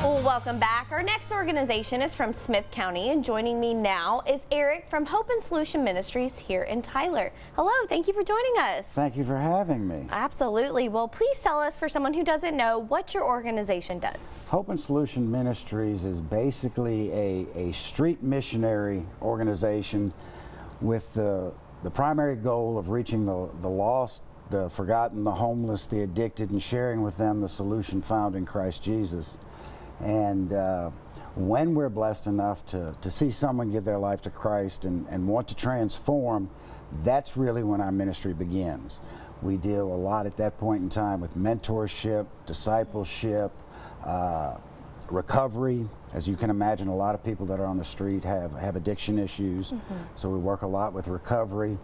Well, welcome back. Our next organization is from Smith County, and joining me now is Eric from Hope and Solution Ministries here in Tyler. Hello, thank you for joining us. Thank you for having me. Absolutely. Well, please tell us, for someone who doesn't know, what your organization does. Hope and Solution Ministries is basically a street missionary organization with the primary goal of reaching the lost, the forgotten, the homeless, the addicted, and sharing with them the solution found in Christ Jesus. And when we're blessed enough to see someone give their life to Christ and want to transform, that's really when our ministry begins. We deal a lot at that point in time with mentorship, discipleship, recovery. As you can imagine, a lot of people that are on the street have addiction issues. So we work a lot with recovery.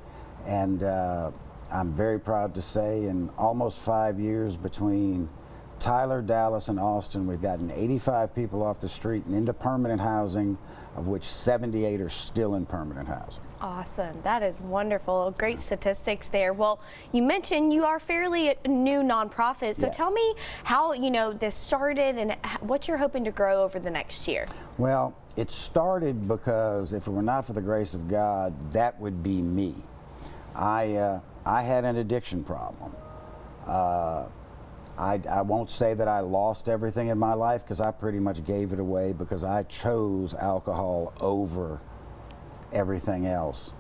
And I'm very proud to say in almost 5 years between Tyler, Dallas, and Austin, we've gotten 85 people off the street and into permanent housing, of which 78 are still in permanent housing. Awesome. That is wonderful. Great statistics there. Well, you mentioned you are fairly a new nonprofit, so Yes. Tell me how this started and what you're hoping to grow over the next year. Well, it started because if it were not for the grace of God, that would be me. I had an addiction problem. I won't say that I lost everything in my life, because I pretty much gave it away because I chose alcohol over everything else.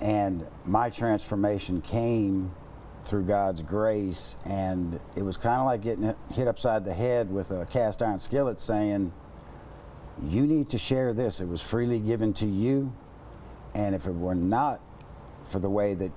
And my transformation came through God's grace, and it was kind of like getting hit upside the head with a cast iron skillet saying, you need to share this. It was freely given to you, and if it were not for the way that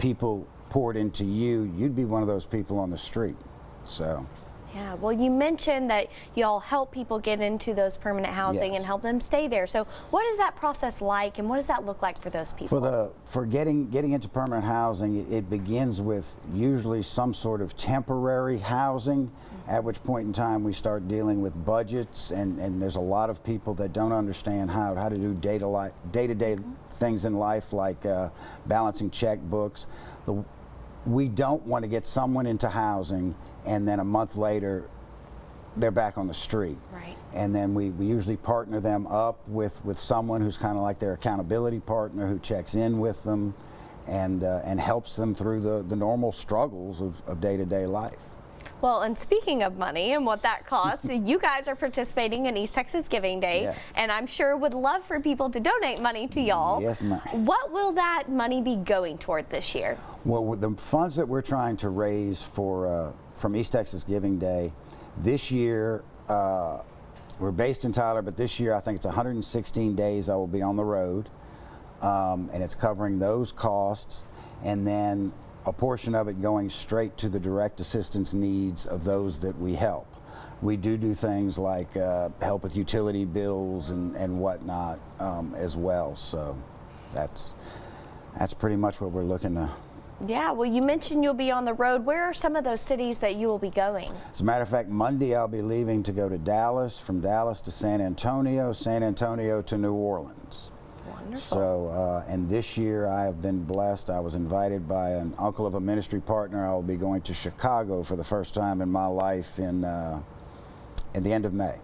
people poured into you, you'd be one of those people on the street. So. Yeah, well, you mentioned that y'all help people get into those permanent housing and help them stay there. So what is that process like, and what does that look like for those people? For getting into permanent housing, it begins with usually some sort of temporary housing, at which point in time we start dealing with budgets, and there's a lot of people that don't understand how to do day-to-day things in life, like balancing checkbooks. We don't want to get someone into housing and then a month later they're back on the street. Right. And then we usually partner them up with someone who's kind of like their accountability partner, who checks in with them and helps them through the normal struggles of day-to-day life. Well, and speaking of money and what that costs, you guys are participating in East Texas Giving Day, Yes. and I'm sure would love for people to donate money to y'all. Yes, ma'am. What will that money be going toward this year? Well, with the funds that we're trying to raise from East Texas Giving Day, this year, we're based in Tyler, but this year I think it's 116 days I will be on the road, and it's covering those costs, and then a portion of it going straight to the direct assistance needs of those that we help. We do things like help with utility bills and whatnot as well. So that's pretty much what we're looking to. Yeah, well, you mentioned you'll be on the road. Where are some of those cities that you will be going? As a matter of fact, Monday I'll be leaving to go to Dallas, from Dallas to San Antonio to New Orleans. Wonderful. So, and this year I have been blessed. I was invited by an uncle of a ministry partner. I will be going to Chicago for the first time in my life in the end of May.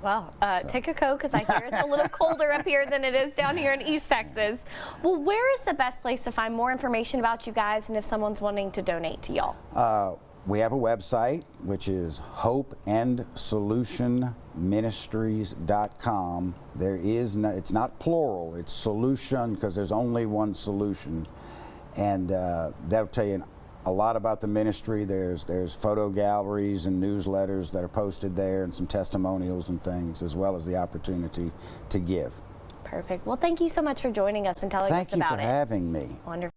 Well, take a coat, because I hear it's a little colder up here than it is down here in East Texas. Well, where is the best place to find more information about you guys, and if someone's wanting to donate to y'all? We have a website, which is hopeandsolutionministries.com. It's not plural, it's solution, because there's only one solution. And that'll tell you a lot about the ministry. There's photo galleries and newsletters that are posted there, and some testimonials and things, as well as the opportunity to give. Perfect. Well, thank you so much for joining us and telling us about it. Thank you for having me. Wonderful.